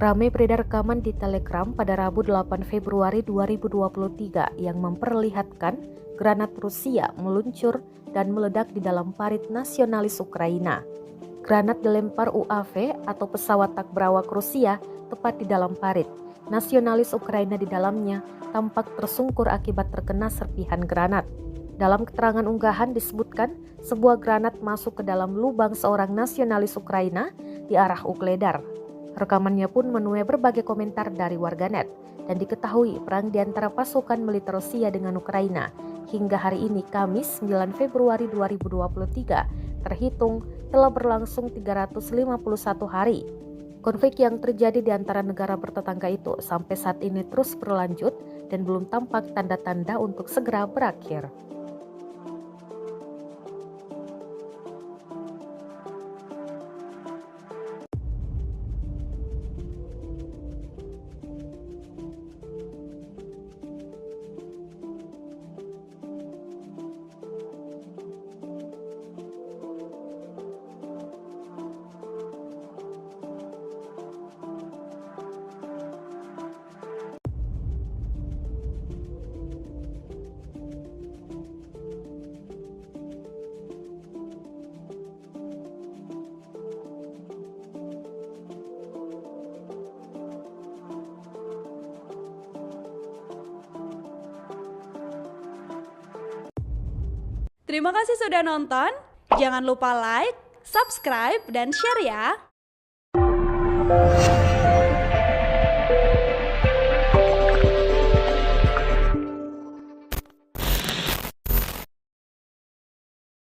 Ramai beredar rekaman di Telegram pada Rabu 8 Februari 2023 yang memperlihatkan granat Rusia meluncur dan meledak di dalam parit nasionalis Ukraina. Granat dilempar UAV atau pesawat tak berawak Rusia tepat di dalam parit. Nasionalis Ukraina di dalamnya tampak tersungkur akibat terkena serpihan granat. Dalam keterangan unggahan disebutkan sebuah granat masuk ke dalam lubang seorang nasionalis Ukraina di arah Ukledar. Rekamannya pun menuai berbagai komentar dari warganet dan diketahui perang di antara pasukan militer Rusia dengan Ukraina hingga hari ini Kamis 9 Februari 2023 terhitung telah berlangsung 351 hari. Konflik yang terjadi di antara negara bertetangga itu sampai saat ini terus berlanjut dan belum tampak tanda-tanda untuk segera berakhir. Terima kasih sudah nonton. Jangan lupa like, subscribe, dan share ya.